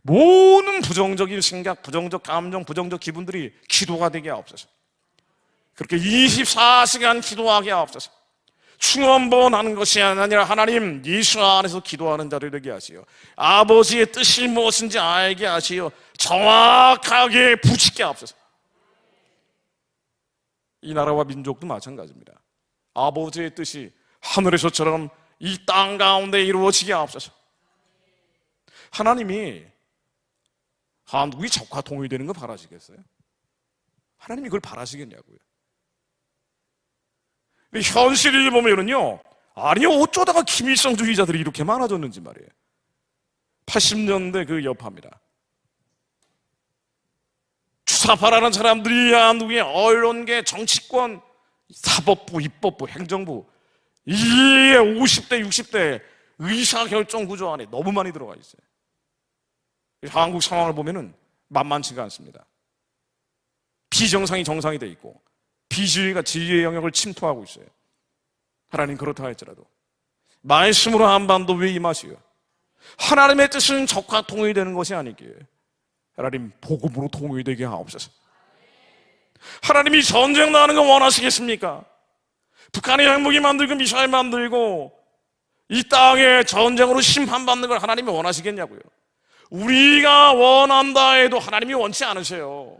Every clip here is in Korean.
모든 부정적인 생각, 부정적 감정, 부정적 기분들이 기도가 되게 하옵소서. 그렇게 24시간 기도하게 하옵소서. 충원번 하는 것이 아니라 하나님 예수 안에서 기도하는 자를 되게 하시오. 아버지의 뜻이 무엇인지 알게 하시오. 정확하게 붙이게 하옵소서. 이 나라와 민족도 마찬가지입니다. 아버지의 뜻이 하늘에서처럼 이 땅 가운데 이루어지게 하옵소서. 하나님이 한국이 적화 통일되는 거 바라시겠어요? 하나님이 그걸 바라시겠냐고요. 근데 현실을 보면은요, 아니 어쩌다가 김일성주의자들이 이렇게 많아졌는지 말이에요. 80년대 그 여파입니다. 주사파라는 사람들이 한국의 언론계, 정치권, 사법부, 입법부, 행정부, 이 50대, 60대 의사결정 구조 안에 너무 많이 들어가 있어요. 한국 상황을 보면은 만만치가 않습니다. 비정상이 정상이 돼 있고 비지위가 지위의 영역을 침투하고 있어요. 하나님 그렇다 할지라도 말씀으로 한반도 왜 임하시오? 하나님의 뜻은 적화 통일되는 것이 아니기에 하나님 복음으로 통일되게 하옵소서. 하나님이 전쟁 나는 거 원하시겠습니까? 북한이 핵무기 만들고 미사일 만들고 이 땅에 전쟁으로 심판받는 걸 하나님이 원하시겠냐고요. 우리가 원한다 해도 하나님이 원치 않으세요.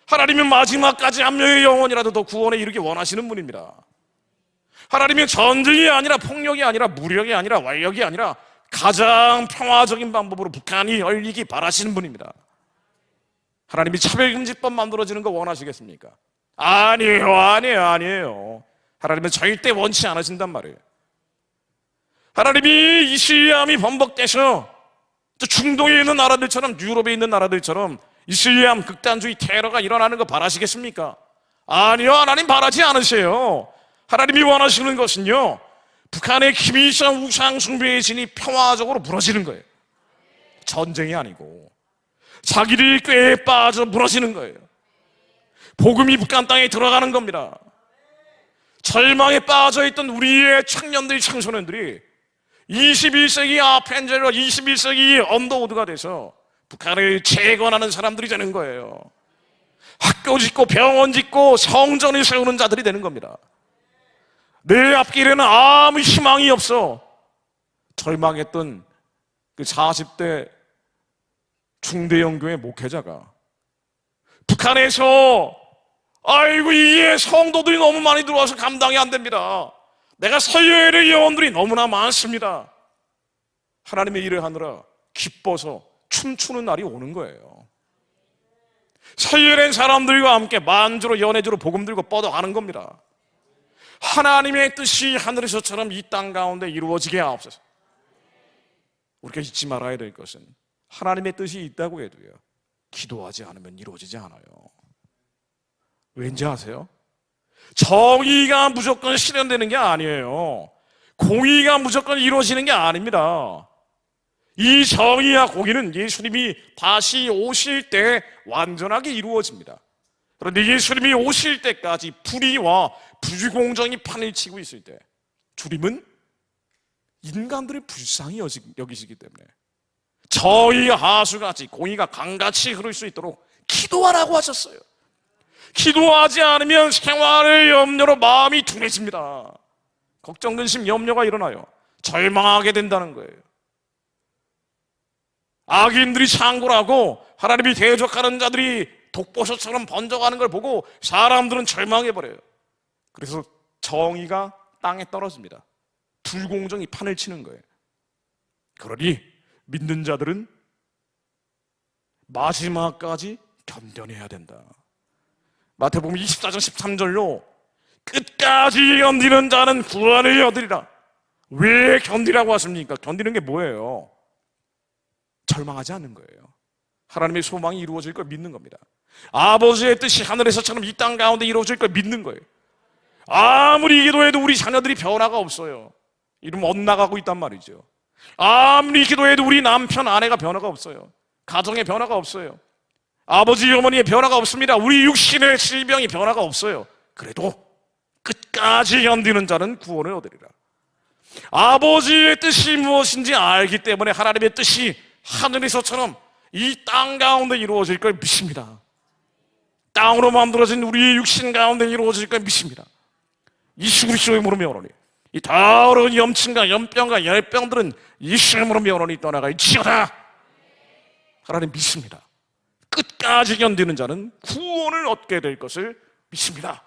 하나님은 마지막까지 한 명의 영혼이라도 더 구원에 이르기 원하시는 분입니다. 하나님은 전쟁이 아니라 폭력이 아니라 무력이 아니라 완력이 아니라 가장 평화적인 방법으로 북한이 열리기 바라시는 분입니다. 하나님이 차별금지법 만들어지는 거 원하시겠습니까? 아니에요. 하나님은 절대 원치 않으신단 말이에요. 하나님이 이슬람이 번복돼서 중동에 있는 나라들처럼 유럽에 있는 나라들처럼 이슬람 극단주의 테러가 일어나는 거 바라시겠습니까? 아니요, 하나님 바라지 않으세요. 하나님이 원하시는 것은요, 북한의 김일성 우상 숭배의 진이 평화적으로 무너지는 거예요. 전쟁이 아니고 자기들 꾀에 빠져 무너지는 거예요. 복음이 북한 땅에 들어가는 겁니다. 절망에 빠져있던 우리의 청년들, 청소년들이 21세기 아펜젤러, 21세기 언더우드가 돼서 북한을 재건하는 사람들이 되는 거예요. 학교 짓고 병원 짓고 성전을 세우는 자들이 되는 겁니다. 내 앞길에는 아무 희망이 없어. 절망했던 그 40대 중대형교회 목회자가 북한에서 아이고 이게 성도들이 너무 많이 들어와서 감당이 안 됩니다. 내가 서유회의 회원들이 너무나 많습니다. 하나님의 일을 하느라 기뻐서 춤추는 날이 오는 거예요. 서유회된 사람들과 함께 만주로 연해주로 복음 들고 뻗어가는 겁니다. 하나님의 뜻이 하늘에서처럼 이 땅 가운데 이루어지게 하옵소서. 우리가 잊지 말아야 될 것은 하나님의 뜻이 있다고 해도요, 기도하지 않으면 이루어지지 않아요. 왠지 아세요? 정의가 무조건 실현되는 게 아니에요. 공의가 무조건 이루어지는 게 아닙니다. 이 정의와 공의는 예수님이 다시 오실 때 완전하게 이루어집니다. 그런데 예수님이 오실 때까지 불의와 불공정이 판을 치고 있을 때 주님은 인간들을 불쌍히 여기시기 때문에 정의가 하수같이 공의가 강같이 흐를 수 있도록 기도하라고 하셨어요. 기도하지 않으면 생활의 염려로 마음이 둔해집니다. 걱정, 근심, 염려가 일어나요. 절망하게 된다는 거예요. 악인들이 창궐하고 하나님이 대적하는 자들이 독보소처럼 번져가는 걸 보고 사람들은 절망해버려요. 그래서 정의가 땅에 떨어집니다. 불공정이 판을 치는 거예요. 그러니 믿는 자들은 마지막까지 견뎌내야 된다. 마태복음 24장 13절로 끝까지 견디는 자는 구원을 얻으리라. 왜 견디라고 하십니까? 견디는 게 뭐예요? 절망하지 않는 거예요. 하나님의 소망이 이루어질 걸 믿는 겁니다. 아버지의 뜻이 하늘에서처럼 이 땅 가운데 이루어질 걸 믿는 거예요. 아무리 기도해도 우리 자녀들이 변화가 없어요. 이러면 엇나가고 있단 말이죠. 아무리 기도해도 우리 남편, 아내가 변화가 없어요. 가정에 변화가 없어요. 아버지, 어머니의 변화가 없습니다. 우리 육신의 질병이 변화가 없어요. 그래도 끝까지 견디는 자는 구원을 얻으리라. 아버지의 뜻이 무엇인지 알기 때문에 하나님의 뜻이 하늘에서처럼 이 땅 가운데 이루어질 걸 믿습니다. 땅으로 만들어진 우리의 육신 가운데 이루어질 걸 믿습니다. 예수 그리스도의 이름으로 명하노니 이 더러운 염증과 연병과 열병들은 예수의 이름으로 명하노니 떠나갈지어다. 하나님 믿습니다. 끝까지 견디는 자는 구원을 얻게 될 것을 믿습니다.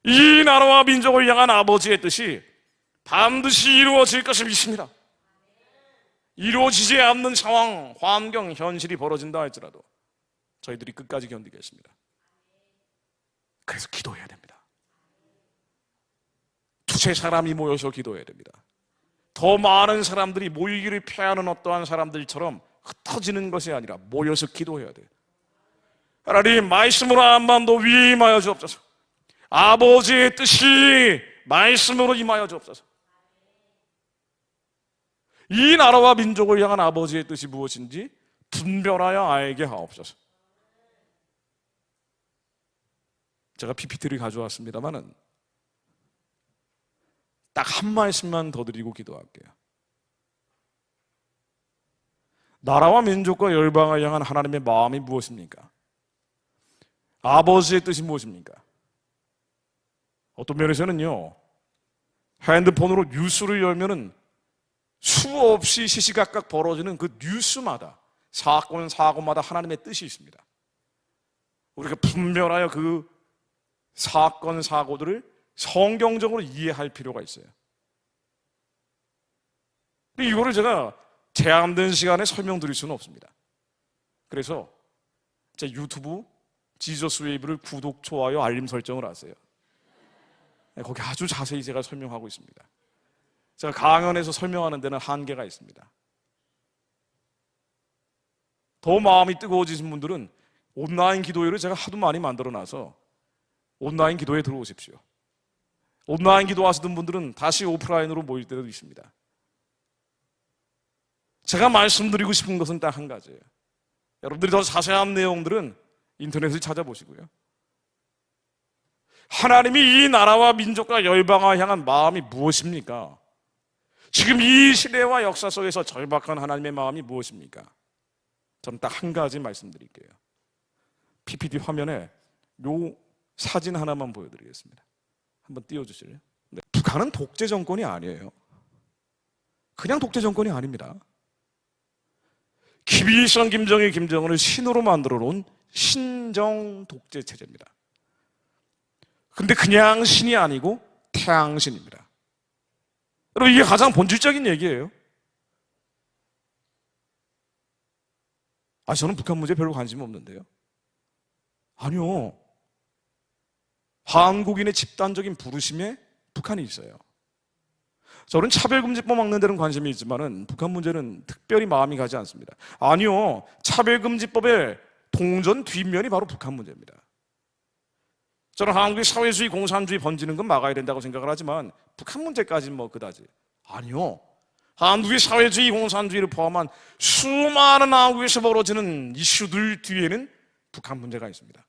이 나라와 민족을 향한 아버지의 뜻이 반드시 이루어질 것을 믿습니다. 이루어지지 않는 상황, 환경, 현실이 벌어진다 할지라도 저희들이 끝까지 견디겠습니다. 그래서 기도해야 됩니다. 두세 사람이 모여서 기도해야 됩니다. 더 많은 사람들이 모이기를 피하는 어떠한 사람들처럼 흩어지는 것이 아니라 모여서 기도해야 돼요. 하나님 말씀으로 한반도 위에 임하여 주옵소서. 아버지의 뜻이 말씀으로 임하여 주옵소서. 이 나라와 민족을 향한 아버지의 뜻이 무엇인지 분별하여 알게 하옵소서. 제가 PPT를 가져왔습니다만은 딱 한 말씀만 더 드리고 기도할게요. 나라와 민족과 열방을 향한 하나님의 마음이 무엇입니까? 아버지의 뜻이 무엇입니까? 어떤 면에서는요, 핸드폰으로 뉴스를 열면은 수없이 시시각각 벌어지는 그 뉴스마다, 사건, 사고마다 하나님의 뜻이 있습니다. 우리가 분별하여 그 사건, 사고들을 성경적으로 이해할 필요가 있어요. 근데 이거를 제가 제한된 시간에 설명드릴 수는 없습니다. 그래서 제 유튜브 지저스 웨이브를 구독, 좋아요, 알림 설정을 하세요. 거기 아주 자세히 제가 설명하고 있습니다. 제가 강연에서 설명하는 데는 한계가 있습니다. 더 마음이 뜨거워지신 분들은 온라인 기도회를 제가 하도 많이 만들어놔서 온라인 기도회에 들어오십시오. 온라인 기도하시던 분들은 다시 오프라인으로 모일 때도 있습니다. 제가 말씀드리고 싶은 것은 딱 한 가지예요. 여러분들이 더 자세한 내용들은 인터넷을 찾아보시고요. 하나님이 이 나라와 민족과 열방을 향한 마음이 무엇입니까? 지금 이 시대와 역사 속에서 절박한 하나님의 마음이 무엇입니까? 저는 딱 한 가지 말씀드릴게요. PPT 화면에 요 사진 하나만 보여드리겠습니다. 한번 띄워주실래요? 네. 북한은 독재 정권이 아니에요. 그냥 독재 정권이 아닙니다. 김일성, 김정일, 김정은을 신으로 만들어 놓은 신정 독재 체제입니다. 근데 그냥 신이 아니고 태양신입니다. 여러분, 이게 가장 본질적인 얘기예요. 저는 북한 문제에 별로 관심 없는데요. 아니요. 한국인의 집단적인 부르심에 북한이 있어요. 저는 차별금지법 막는 데는 관심이 있지만은 북한 문제는 특별히 마음이 가지 않습니다. 아니요. 차별금지법의 동전 뒷면이 바로 북한 문제입니다. 저는 한국의 사회주의, 공산주의 번지는 건 막아야 된다고 생각을 하지만 북한 문제까지는 뭐 그다지. 아니요. 한국의 사회주의, 공산주의를 포함한 수많은 한국에서 벌어지는 이슈들 뒤에는 북한 문제가 있습니다.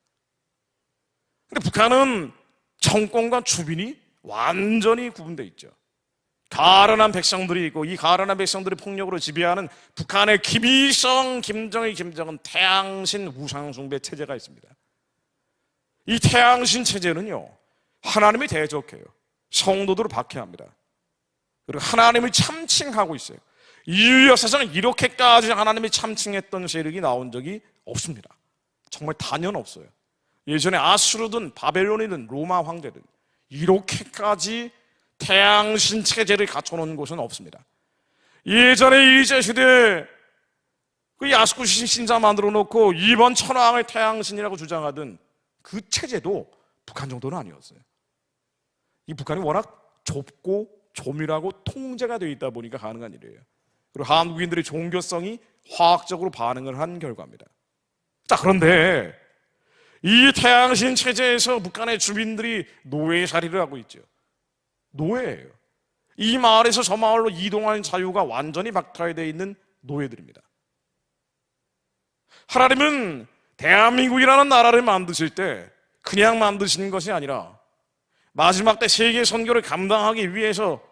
근데 북한은 정권과 주민이 완전히 구분되어 있죠. 가련한 백성들이 있고 이 가련한 백성들이 폭력으로 지배하는 북한의 김일성, 김정일, 김정은 태양신 우상숭배 체제가 있습니다. 이 태양신 체제는요, 하나님이 대적해요. 성도들을 박해합니다. 그리고 하나님을 참칭하고 있어요. 인류 역사상은 이렇게까지 하나님이 참칭했던 세력이 나온 적이 없습니다. 정말 단연 없어요. 예전에 아수르든 바벨론이든 로마 황제든 이렇게까지 태양신 체제를 갖춰놓은 곳은 없습니다. 예전에 일제시대 그 야스쿠신 신사 만들어 놓고 이번 천황을 태양신이라고 주장하던 그 체제도 북한 정도는 아니었어요. 이 북한이 워낙 좁고 조밀하고 통제가 되어 있다 보니까 가능한 일이에요. 그리고 한국인들의 종교성이 화학적으로 반응을 한 결과입니다. 자, 그런데 이 태양신 체제에서 북한의 주민들이 노예살이를 하고 있죠. 노예예요. 이 마을에서 저 마을로 이동하는 자유가 완전히 박탈되어 있는 노예들입니다. 하나님은 대한민국이라는 나라를 만드실 때 그냥 만드시는 것이 아니라 마지막 때 세계 선교를 감당하기 위해서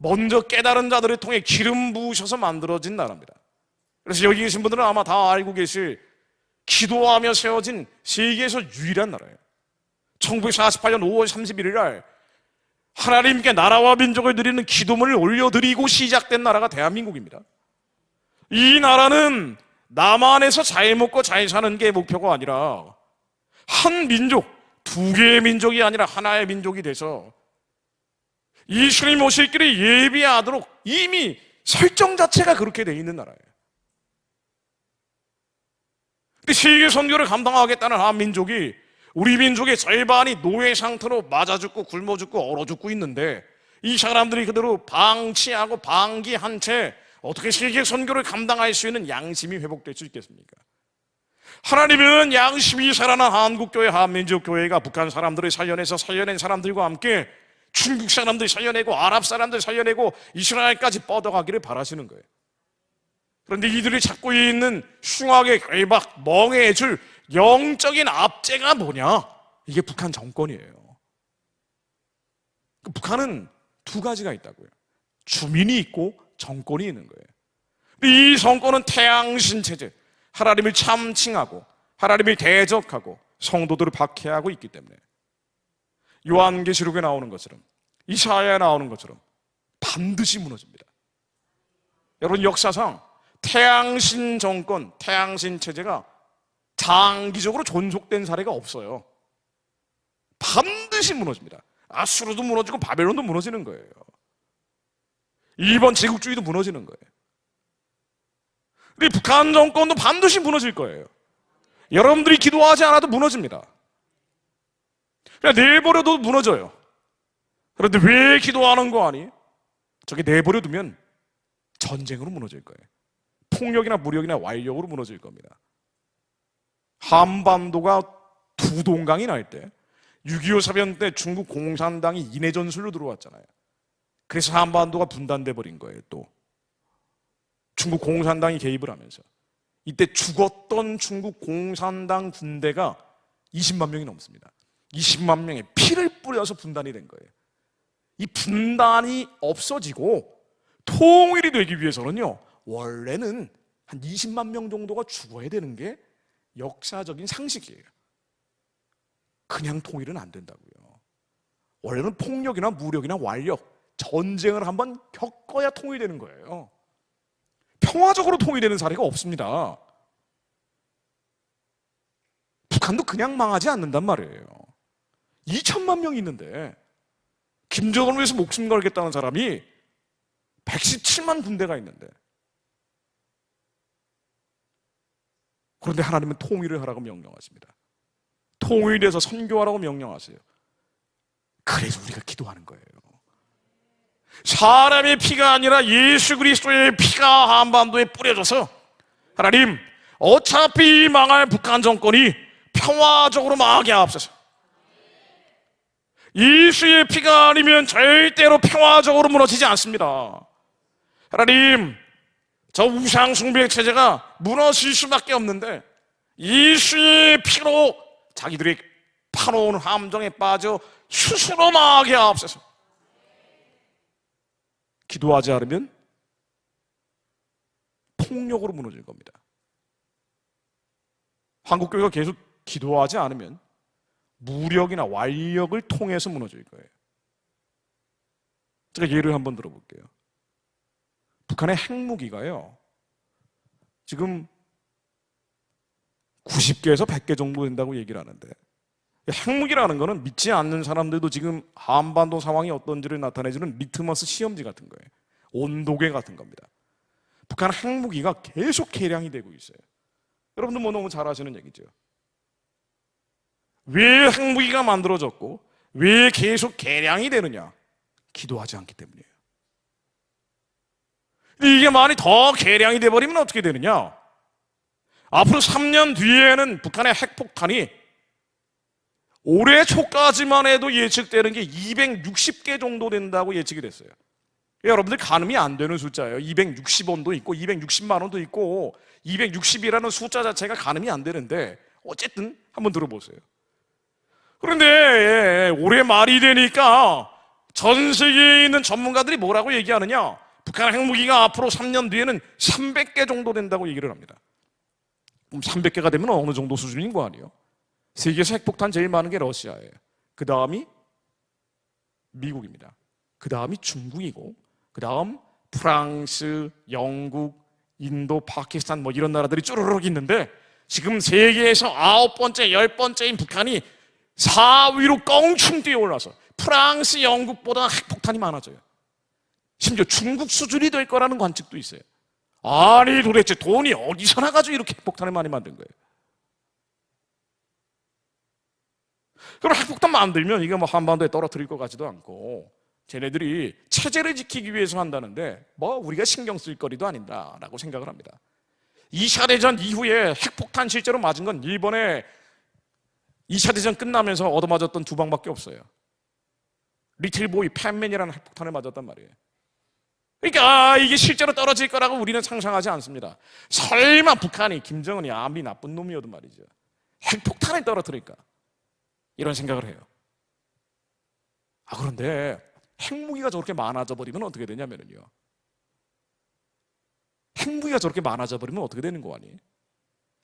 먼저 깨달은 자들을 통해 기름 부으셔서 만들어진 나라입니다. 그래서 여기 계신 분들은 아마 다 알고 계실 기도하며 세워진 세계에서 유일한 나라예요. 1948년 5월 31일 날 하나님께 나라와 민족을 드리는 기도문을 올려드리고 시작된 나라가 대한민국입니다. 이 나라는 남한에서 잘 먹고 잘 사는 게 목표가 아니라 한 민족, 두 개의 민족이 아니라 하나의 민족이 돼서 예수님 오실 길을 예비하도록 이미 설정 자체가 그렇게 돼 있는 나라예요. 근데 세계 선교를 감당하겠다는 한 민족이 우리 민족의 절반이 노예 상태로 맞아 죽고 굶어 죽고 얼어 죽고 있는데 이 사람들이 그대로 방치하고 방기한 채 어떻게 세계 선교를 감당할 수 있는 양심이 회복될 수 있겠습니까? 하나님은 양심이 살아난 한국교회, 한민족교회가 북한 사람들을 살려내서 살려낸 사람들과 함께 중국 사람들 살려내고 아랍 사람들 살려내고 이스라엘까지 뻗어가기를 바라시는 거예요. 그런데 이들이 찾고 있는 흉악의 괴박, 멍해줄 영적인 압제가 뭐냐? 이게 북한 정권이에요. 북한은 두 가지가 있다고요. 주민이 있고 정권이 있는 거예요. 이 정권은 태양신 체제, 하나님을 참칭하고 하나님을 대적하고 성도들을 박해하고 있기 때문에 요한계시록에 나오는 것처럼 이사야에 나오는 것처럼 반드시 무너집니다. 여러분, 역사상 태양신 정권, 태양신 체제가 장기적으로 존속된 사례가 없어요. 반드시 무너집니다. 아수르도 무너지고 바벨론도 무너지는 거예요. 일본 제국주의도 무너지는 거예요. 우리 북한 정권도 반드시 무너질 거예요. 여러분들이 기도하지 않아도 무너집니다. 그냥 내버려둬도 무너져요. 그런데 왜 기도하는 거 아니에요? 저게 내버려두면 전쟁으로 무너질 거예요. 폭력이나 무력이나 완력으로 무너질 겁니다. 한반도가 두 동강이 날 때 6.25 사변 때 중국 공산당이 인해 전술로 들어왔잖아요. 그래서 한반도가 분단돼 버린 거예요. 또 중국 공산당이 개입을 하면서 이때 죽었던 중국 공산당 군대가 20만 명이 넘습니다. 20만 명의 피를 뿌려서 분단이 된 거예요. 이 분단이 없어지고 통일이 되기 위해서는요, 원래는 한 20만 명 정도가 죽어야 되는 게 역사적인 상식이에요. 그냥 통일은 안 된다고요. 원래는 폭력이나 무력이나 완력, 전쟁을 한번 겪어야 통일되는 거예요. 평화적으로 통일되는 사례가 없습니다. 북한도 그냥 망하지 않는단 말이에요. 2천만 명이 있는데 김정은을 위해서 목숨 걸겠다는 사람이 117만 군대가 있는데, 그런데 하나님은 통일을 하라고 명령하십니다. 통일해서 선교하라고 명령하세요. 그래서 우리가 기도하는 거예요. 사람의 피가 아니라 예수 그리스도의 피가 한반도에 뿌려져서 하나님, 어차피 망할 북한 정권이 평화적으로 망하게 하옵소서. 예수의 피가 아니면 절대로 평화적으로 무너지지 않습니다. 하나님, 저 우상 숭배 체제가 무너질 수밖에 없는데 예수의 피로 자기들이 파놓은 함정에 빠져 스스로 망하게 하옵소서. 기도하지 않으면 폭력으로 무너질 겁니다. 한국교회가 계속 기도하지 않으면 무력이나 완력을 통해서 무너질 거예요. 제가 예를 한번 들어볼게요. 북한의 핵무기가요, 지금 90개에서 100개 정도 된다고 얘기를 하는데, 핵무기라는 거는 믿지 않는 사람들도 지금 한반도 상황이 어떤지를 나타내주는 리트머스 시험지 같은 거예요. 온도계 같은 겁니다. 북한 핵무기가 계속 개량이 되고 있어요. 여러분들 뭐 너무 잘 아시는 얘기죠. 왜 핵무기가 만들어졌고 왜 계속 개량이 되느냐? 기도하지 않기 때문이에요. 이게 많이 더 개량이 돼버리면 어떻게 되느냐? 앞으로 3년 뒤에는 북한의 핵폭탄이 올해 초까지만 해도 예측되는 게 260개 정도 된다고 예측이 됐어요. 여러분들 가늠이 안 되는 숫자예요. 260원도 있고 260만 원도 있고 260이라는 숫자 자체가 가늠이 안 되는데 어쨌든 한번 들어보세요. 그런데 올해 말이 되니까 전 세계에 있는 전문가들이 뭐라고 얘기하느냐? 북한 핵무기가 앞으로 3년 뒤에는 300개 정도 된다고 얘기를 합니다. 그럼 300개가 되면 어느 정도 수준인 거 아니에요? 세계에서 핵폭탄 제일 많은 게 러시아예요. 그 다음이 미국입니다. 그 다음이 중국이고, 그 다음 프랑스, 영국, 인도, 파키스탄 뭐 이런 나라들이 쭈르륵 있는데, 지금 세계에서 9번째, 10번째인 북한이 4위로 껑충 뛰어올라서 프랑스, 영국보다 핵폭탄이 많아져요. 심지어 중국 수준이 될 거라는 관측도 있어요. 아니 도대체 돈이 어디서 나가지고 이렇게 핵폭탄을 많이 만든 거예요? 그럼 핵폭탄 만들면 이게 뭐 한반도에 떨어뜨릴 것 같지도 않고, 쟤네들이 체제를 지키기 위해서 한다는데 뭐 우리가 신경 쓸 거리도 아닌다라고 생각을 합니다. 2차 대전 이후에 핵폭탄 실제로 맞은 건 일본에 2차 대전 끝나면서 얻어맞았던 2방밖에 없어요. 리틀보이 팬맨이라는 핵폭탄을 맞았단 말이에요. 그러니까 이게 실제로 떨어질 거라고 우리는 상상하지 않습니다. 설마 북한이, 김정은이 아무리 나쁜 놈이어도 말이죠, 핵폭탄을 떨어뜨릴까? 이런 생각을 해요. 그런데 핵무기가 저렇게 많아져 버리면 어떻게 되냐면요, 핵무기가 저렇게 많아져 버리면 어떻게 되는 거 아니에요?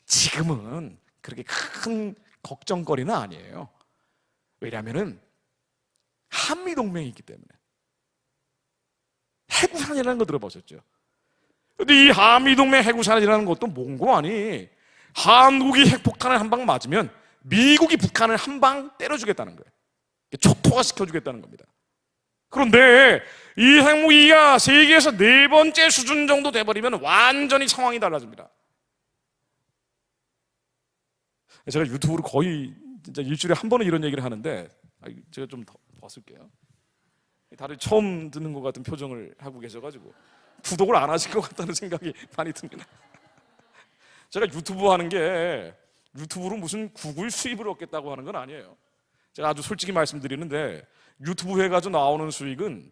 지금은 그렇게 큰 걱정거리는 아니에요. 왜냐하면은 한미동맹이 있기 때문에. 해구산이라는 거 들어보셨죠? 근데 이 한미동맹 해구산이라는 것도 뭔고 아니, 한국이 핵폭탄을 한 방 맞으면 미국이 북한을 한 방 때려주겠다는 거예요. 초토화 시켜주겠다는 겁니다. 그런데 이 핵무기가 세계에서 4번째 수준 정도 돼버리면 완전히 상황이 달라집니다. 제가 유튜브로 거의 진짜 일주일에 한 번은 이런 얘기를 하는데, 제가 좀 더 쓸게요. 다들 처음 듣는 것 같은 표정을 하고 계셔가지고 구독을 안 하실 것 같다는 생각이 많이 듭니다. 제가 유튜브 하는 게 유튜브로 무슨 구글 수입을 얻겠다고 하는 건 아니에요. 제가 아주 솔직히 말씀드리는데, 유튜브 해가지고 나오는 수익은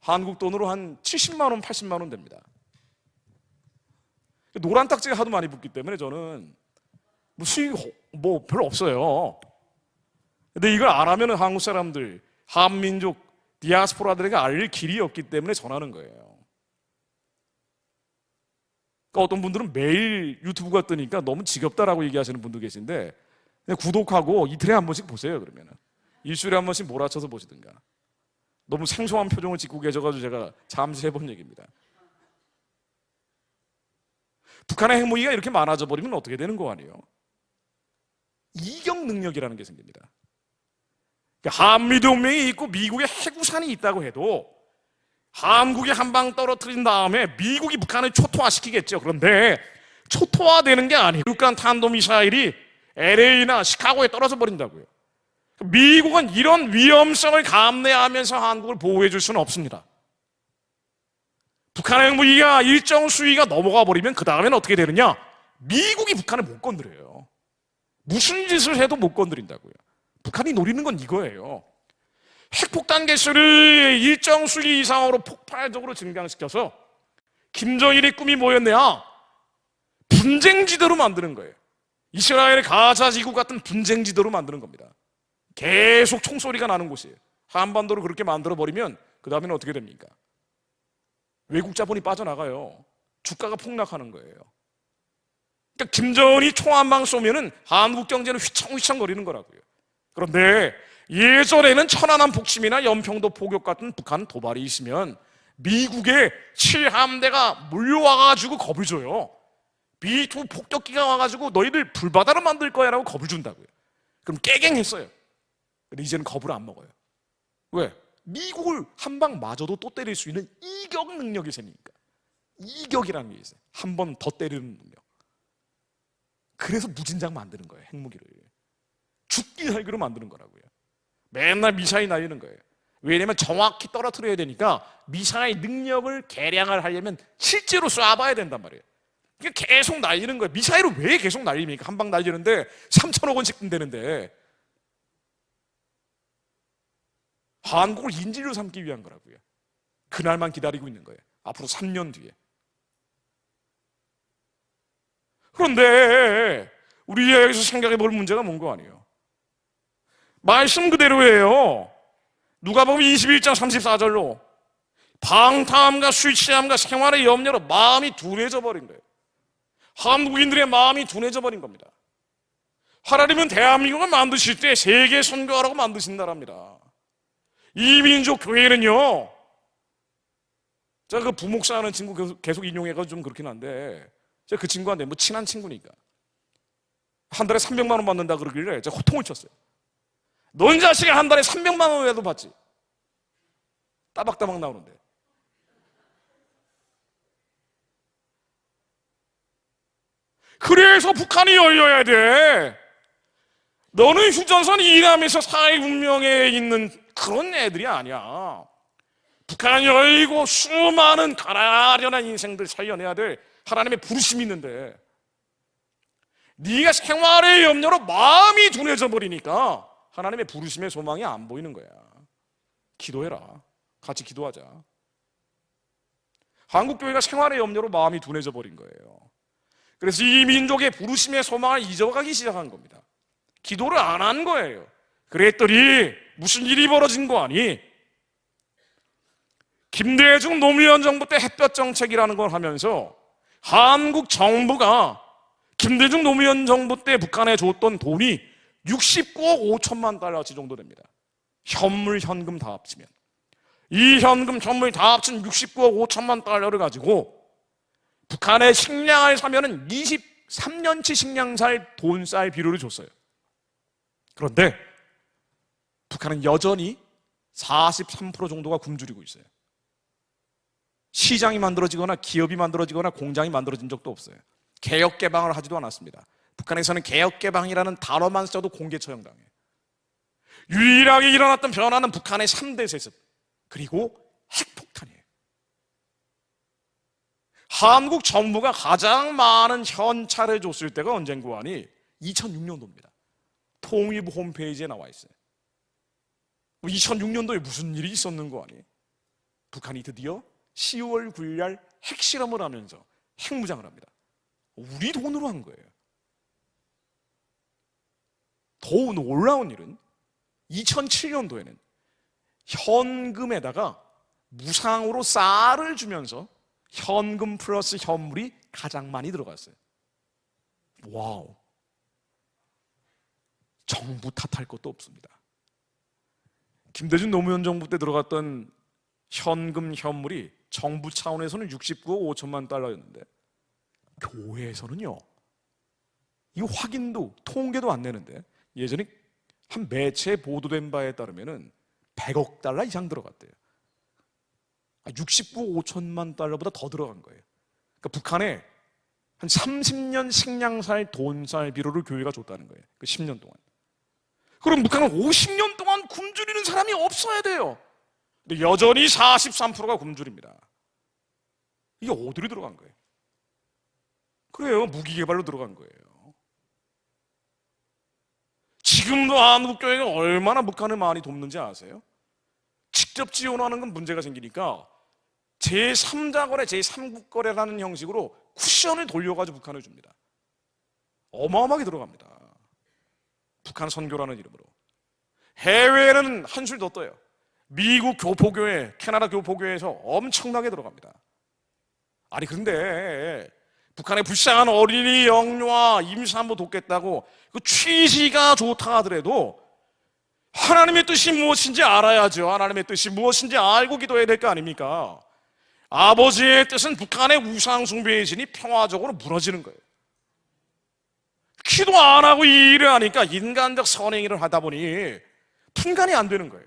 한국 돈으로 한 70만 원, 80만 원 됩니다. 노란 딱지가 하도 많이 붙기 때문에 저는 뭐 수익 뭐 별로 없어요. 근데 이걸 안 하면 한국 사람들, 한민족, 디아스포라들에게 알릴 길이 없기 때문에 전하는 거예요. 그러니까 어떤 분들은 매일 유튜브가 뜨니까 너무 지겹다라고 얘기하시는 분도 계신데, 그냥 구독하고 이틀에 한 번씩 보세요. 그러면은 일주일에 한 번씩 몰아쳐서 보시든가. 너무 생소한 표정을 짓고 계셔가지고 제가 잠시 해본 얘기입니다. 북한의 핵무기가 이렇게 많아져 버리면 어떻게 되는 거 아니에요? 이격 능력이라는 게 생깁니다. 한미동맹이 있고 미국의 핵우산이 있다고 해도 한국이 한 방 떨어뜨린 다음에 미국이 북한을 초토화시키겠죠. 그런데 초토화되는 게 아니에요. 육간 탄도미사일이 LA나 시카고에 떨어져 버린다고요. 미국은 이런 위험성을 감내하면서 한국을 보호해 줄 수는 없습니다. 북한의 핵무기가 일정 수위가 넘어가 버리면 그 다음에는 어떻게 되느냐? 미국이 북한을 못 건드려요. 무슨 짓을 해도 못 건드린다고요. 북한이 노리는 건 이거예요. 핵폭탄 개수를 일정 수위 이상으로 폭발적으로 증강시켜서 김정일의 꿈이 뭐였냐? 분쟁지대로 만드는 거예요. 이스라엘의 가자지구 같은 분쟁지대로 만드는 겁니다. 계속 총소리가 나는 곳이에요. 한반도를 그렇게 만들어버리면 그 다음에는 어떻게 됩니까? 외국 자본이 빠져나가요. 주가가 폭락하는 거예요. 그러니까 김정은이 총 한 방 쏘면은 한국 경제는 휘청휘청 거리는 거라고요. 그런데 예전에는 천안함 북침이나 연평도 포격 같은 북한 도발이 있으면 미국의 7함대가 몰려와가지고 겁을 줘요. B2 폭격기가 와가지고 너희들 불바다로 만들 거야 라고 겁을 준다고요. 그럼 깨갱했어요. 근데 이제는 겁을 안 먹어요. 왜? 미국을 한 방 맞아도 또 때릴 수 있는 이격 능력이 생기니까. 이격이라는 게 있어요. 한 번 더 때리는 능력. 그래서 무진장 만드는 거예요. 핵무기를. 죽기 살기로 만드는 거라고요. 맨날 미사일 날리는 거예요. 왜냐면 정확히 떨어뜨려야 되니까 미사일 능력을 개량을 하려면 실제로 쏴봐야 된단 말이에요. 그러니까 계속 날리는 거예요. 미사일을 왜 계속 날립니까? 한 방 날리는데 3천억 원씩 든다는데. 한국을 인질로 삼기 위한 거라고요. 그날만 기다리고 있는 거예요. 앞으로 3년 뒤에. 그런데 우리가 여기서 생각해 볼 문제가 뭔 거 아니에요? 말씀 그대로예요. 누가복음 21장 34절로 방탕함과 술 취함과 생활의 염려로 마음이 둔해져 버린 거예요. 한국인들의 마음이 둔해져 버린 겁니다. 하나님은 대한민국을 만드실 때 세계 선교하라고 만드신 나라입니다. 이 민족 교회는요, 제가 그 부목사 하는 친구 계속 인용해가지고 좀 그렇긴 한데, 제가 그 친구한테 뭐 친한 친구니까 한 달에 300만 원 받는다 그러길래 제가 호통을 쳤어요. 넌 자식이 한 달에 300만 원이라도 받지. 따박따박 나오는데. 그래서 북한이 열려야 돼. 너는 휴전선 이남에서 사회 문명에 있는 그런 애들이 아니야. 북한 열고 수많은 가라련한 인생들 살려내야 될 하나님의 부르심이 있는데, 네가 생활의 염려로 마음이 둔해져 버리니까 하나님의 부르심의 소망이 안 보이는 거야. 기도해라. 같이 기도하자. 한국교회가 생활의 염려로 마음이 둔해져 버린 거예요. 그래서 이 민족의 부르심의 소망을 잊어가기 시작한 겁니다. 기도를 안 한 거예요. 그랬더니 무슨 일이 벌어진 거 아니? 김대중 노무현 정부 때 햇볕 정책이라는 걸 하면서 한국 정부가 김대중 노무현 정부 때 북한에 줬던 돈이 69억 5천만 달러치 정도 됩니다. 현물, 현금 다 합치면. 이 현금, 현물 다 합친 69억 5천만 달러를 가지고 북한에 식량을 사면은 23년치 식량 살 돈 쌀 비료를 줬어요. 그런데 북한은 여전히 43% 정도가 굶주리고 있어요. 시장이 만들어지거나 기업이 만들어지거나 공장이 만들어진 적도 없어요. 개혁 개방을 하지도 않았습니다. 북한에서는 개혁 개방이라는 단어만 써도 공개 처형당해요. 유일하게 일어났던 변화는 북한의 3대 세습 그리고 핵폭탄이에요. 한국 정부가 가장 많은 현찰을 줬을 때가 언젠고 하니 2006년도입니다. 통일부 홈페이지에 나와 있어요. 2006년도에 무슨 일이 있었는 거 아니에요? 북한이 드디어 10월 9일 핵실험을 하면서 핵무장을 합니다. 우리 돈으로 한 거예요. 더 놀라운 일은 2007년도에는 현금에다가 무상으로 쌀을 주면서 현금 플러스 현물이 가장 많이 들어갔어요. 와우. 정부 탓할 것도 없습니다. 김대중 노무현 정부 때 들어갔던 현금 현물이 정부 차원에서는 69억 5천만 달러였는데 교회에서는요, 이 확인도 통계도 안 내는데 예전에 한 매체에 보도된 바에 따르면은 100억 달러 이상 들어갔대요. 69억 5천만 달러보다 더 들어간 거예요. 그러니까 북한에 한 30년 식량 살 돈 살 비료를 교회가 줬다는 거예요. 그 10년 동안. 그럼 북한은 50년 동안 굶주리는 사람이 없어야 돼요. 근데 여전히 43%가 굶주립니다. 이게 어디로 들어간 거예요? 그래요. 무기개발로 들어간 거예요. 지금도 한국교회가 얼마나 북한을 많이 돕는지 아세요? 직접 지원하는 건 문제가 생기니까 제3자 거래, 제3국 거래라는 형식으로 쿠션을 돌려가지고 북한을 줍니다. 어마어마하게 들어갑니다. 북한 선교라는 이름으로. 해외에는 한술 더 떠요. 미국 교포교회, 캐나다 교포교회에서 엄청나게 들어갑니다. 아니 그런데 북한의 불쌍한 어린이 영유아 임산부 돕겠다고 그 취지가 좋다 하더라도 하나님의 뜻이 무엇인지 알아야죠. 하나님의 뜻이 무엇인지 알고 기도해야 될 거 아닙니까? 아버지의 뜻은 북한의 우상 숭배의 진이 평화적으로 무너지는 거예요. 기도 안 하고 이 일을 하니까 인간적 선행 일을 하다 보니 분간이 안 되는 거예요.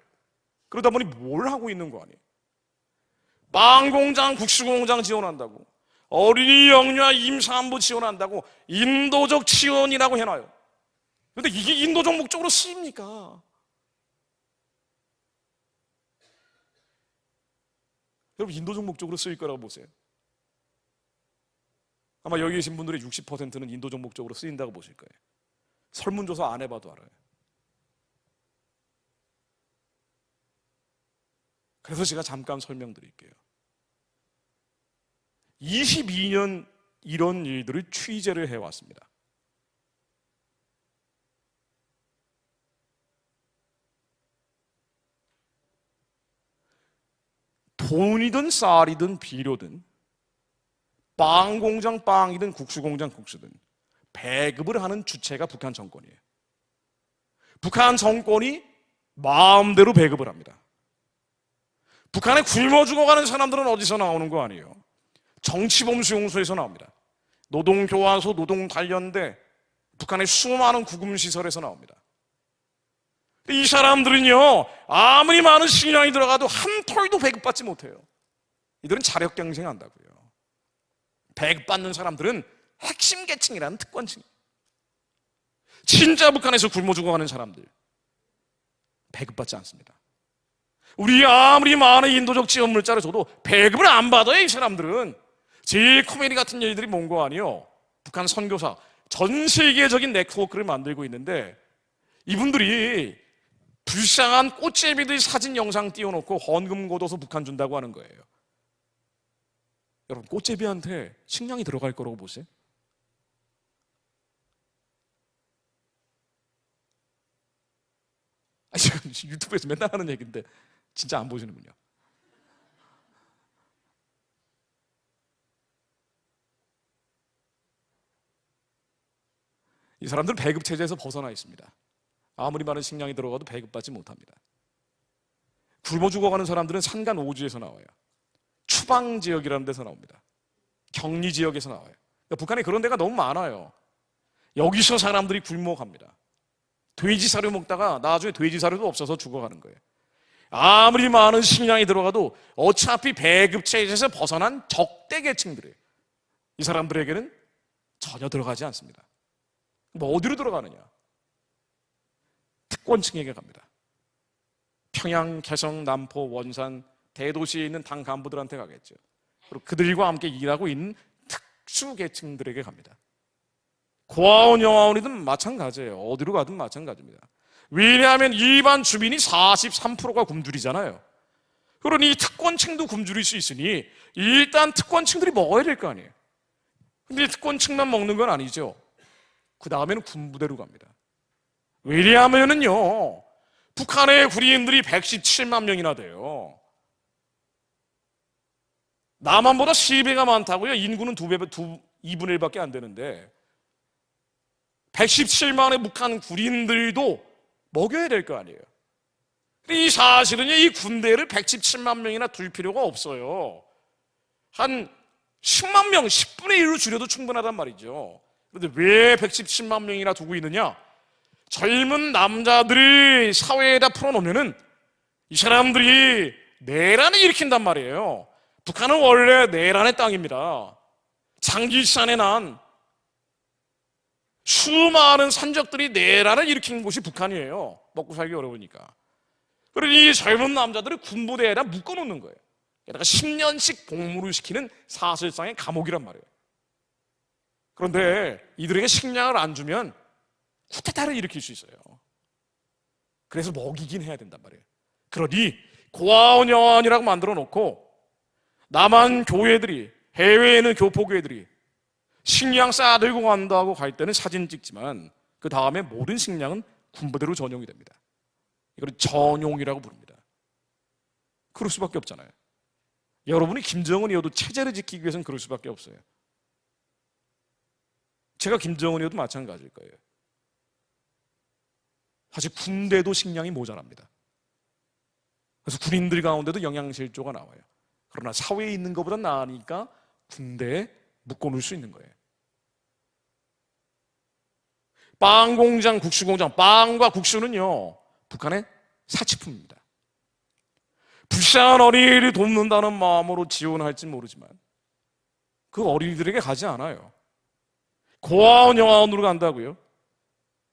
그러다 보니 뭘 하고 있는 거 아니에요? 빵 공장, 국수 공장 지원한다고, 어린이 영유아 임산부 지원한다고 인도적 지원이라고 해놔요. 그런데 이게 인도적 목적으로 쓰입니까? 여러분, 인도적 목적으로 쓰일 거라고 보세요. 아마 여기 계신 분들의 60%는 인도적 목적으로 쓰인다고 보실 거예요. 설문조사 안 해봐도 알아요. 그래서 제가 잠깐 설명드릴게요. 22년 이런 일들을 취재를 해왔습니다. 돈이든 쌀이든 비료든 빵 공장 빵이든 국수 공장 국수든 배급을 하는 주체가 북한 정권이에요. 북한 정권이 마음대로 배급을 합니다. 북한에 굶어 죽어가는 사람들은 어디서 나오는 거 아니에요? 정치범수용소에서 나옵니다. 노동교환소, 노동단련대, 북한의 수많은 구금시설에서 나옵니다. 이 사람들은요, 아무리 많은 식량이 들어가도 한 톨도 배급받지 못해요. 이들은 자력경쟁한다고요. 배급받는 사람들은 핵심 계층이라는 특권층. 진짜 북한에서 굶어 죽어가는 사람들 배급받지 않습니다. 우리 아무리 많은 인도적 지원 물자를 줘도 배급을 안 받아요. 이 사람들은. 제일 코미디 같은 일들이 뭔 거 아니에요? 북한 선교사 전 세계적인 네트워크를 만들고 있는데 이분들이 불쌍한 꽃제비들 사진 영상 띄워놓고 헌금 걷어서 북한 준다고 하는 거예요. 여러분, 꽃제비한테 식량이 들어갈 거라고 보세요? 유튜브에서 맨날 하는 얘기인데 진짜 안 보시는군요. 이 사람들은 배급 체제에서 벗어나 있습니다. 아무리 많은 식량이 들어가도 배급받지 못합니다. 굶어 죽어가는 사람들은 산간 오주에서 나와요. 추방 지역이라는 데서 나옵니다. 격리 지역에서 나와요. 그러니까 북한에 그런 데가 너무 많아요. 여기서 사람들이 굶어갑니다. 돼지 사료 먹다가 나중에 돼지 사료도 없어서 죽어가는 거예요. 아무리 많은 식량이 들어가도 어차피 배급 체제에서 벗어난 적대 계층들이에요. 이 사람들에게는 전혀 들어가지 않습니다. 뭐 어디로 들어가느냐? 특권층에게 갑니다. 평양, 개성, 남포, 원산, 대도시에 있는 당 간부들한테 가겠죠. 그리고 그들과 함께 일하고 있는 특수 계층들에게 갑니다. 고아원, 영아원이든 마찬가지예요. 어디로 가든 마찬가지입니다. 왜냐하면 일반 주민이 43%가 굶주리잖아요. 그러니 특권층도 굶주릴 수 있으니 일단 특권층들이 먹어야 될 거 아니에요. 근데 특권층만 먹는 건 아니죠. 그 다음에는 군부대로 갑니다. 왜냐하면요, 북한의 군인들이 117만 명이나 돼요. 남한보다 3배가 많다고요. 인구는 2분의 1밖에 안 되는데 117만의 북한 군인들도 먹여야 될 거 아니에요. 이 사실은요, 이 군대를 117만 명이나 둘 필요가 없어요. 한 10만 명, 10분의 1로 줄여도 충분하단 말이죠. 그런데 왜 117만 명이나 두고 있느냐? 젊은 남자들이 사회에다 풀어놓으면은 이 사람들이 내란을 일으킨단 말이에요. 북한은 원래 내란의 땅입니다. 장기산에 난 수많은 산적들이 내란을 일으킨 곳이 북한이에요. 먹고 살기 어려우니까. 그러니 이 젊은 남자들을 군부대에다 묶어놓는 거예요. 게다가 10년씩 복무를 시키는 사실상의 감옥이란 말이에요. 그런데 이들에게 식량을 안 주면 쿠데타를 일으킬 수 있어요. 그래서 먹이긴 해야 된단 말이에요. 그러니 고아원, 영아원이라고 만들어 놓고 남한 교회들이, 해외에 있는 교포교회들이 식량 싸들고 간다고 갈 때는 사진 찍지만 그 다음에 모든 식량은 군부대로 전용이 됩니다. 이걸 전용이라고 부릅니다. 그럴 수밖에 없잖아요. 여러분이 김정은이어도 체제를 지키기 위해서는 그럴 수밖에 없어요. 제가 김정은이어도 마찬가지일 거예요. 사실 군대도 식량이 모자랍니다. 그래서 군인들 가운데도 영양실조가 나와요. 그러나 사회에 있는 것보다 나으니까 군대에 묶어놓을 수 있는 거예요. 빵 공장, 국수 공장, 빵과 국수는요, 북한의 사치품입니다. 불쌍한 어린이를 돕는다는 마음으로 지원할지 모르지만 그 어린이들에게 가지 않아요. 고아원, 영아원으로 간다고요?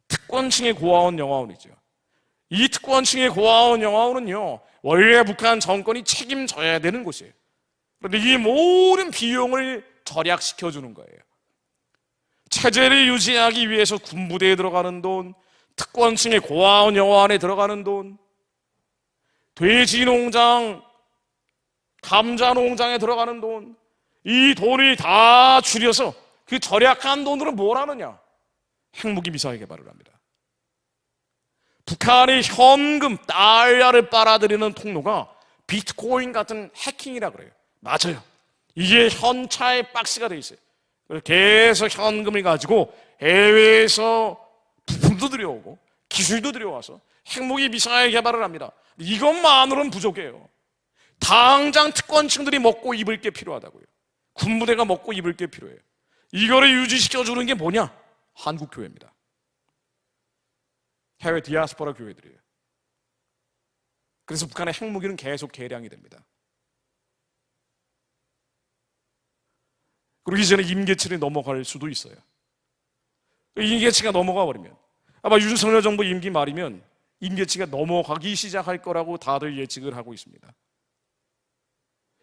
특권층의 고아원, 영아원이죠. 이 특권층의 고아원, 영아원은요, 원래 북한 정권이 책임져야 되는 곳이에요. 그런데 이 모든 비용을 절약시켜주는 거예요. 체제를 유지하기 위해서 군부대에 들어가는 돈, 특권층의 고아원, 영아원에 들어가는 돈, 돼지 농장, 감자 농장에 들어가는 돈, 이 돈을 다 줄여서 그 절약한 돈으로 뭘 하느냐? 핵무기 미사일 개발을 합니다. 북한이 현금, 달러를 빨아들이는 통로가 비트코인 같은 해킹이라 그래요. 맞아요. 이게 현찰 박스가 돼 있어요. 계속 현금을 가지고 해외에서 부품도 들여오고 기술도 들여와서 핵무기 미사일 개발을 합니다. 이것만으로는 부족해요. 당장 특권층들이 먹고 입을 게 필요하다고요. 군부대가 먹고 입을 게 필요해요. 이거를 유지시켜주는 게 뭐냐? 한국교회입니다. 해외 디아스포라 교회들이에요. 그래서 북한의 핵무기는 계속 개량이 됩니다. 그리고 이제는 임계치를 넘어갈 수도 있어요. 임계치가 넘어가 버리면 아마 윤석열 정부 임기 말이면 임계치가 넘어가기 시작할 거라고 다들 예측을 하고 있습니다.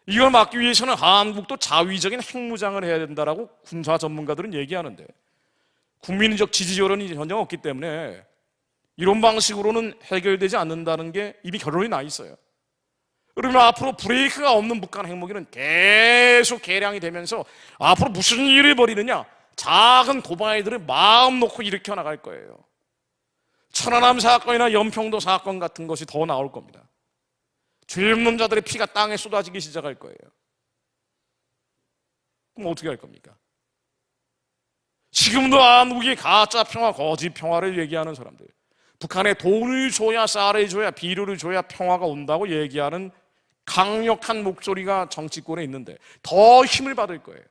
이걸 막기 위해서는 한국도 자위적인 핵무장을 해야 된다라고 군사 전문가들은 얘기하는데 국민적 지지 여론이 전혀 없기 때문에 이런 방식으로는 해결되지 않는다는 게 이미 결론이 나 있어요. 그러면 앞으로 브레이크가 없는 북한 핵무기는 계속 개량이 되면서 앞으로 무슨 일을 벌이느냐? 작은 도발들을 마음 놓고 일으켜 나갈 거예요. 천안함 사건이나 연평도 사건 같은 것이 더 나올 겁니다. 죄 없는 자들의 피가 땅에 쏟아지기 시작할 거예요. 그럼 어떻게 할 겁니까? 지금도 한국이 가짜 평화, 거짓 평화를 얘기하는 사람들, 북한에 돈을 줘야, 쌀을 줘야, 비료를 줘야 평화가 온다고 얘기하는 강력한 목소리가 정치권에 있는데 더 힘을 받을 거예요.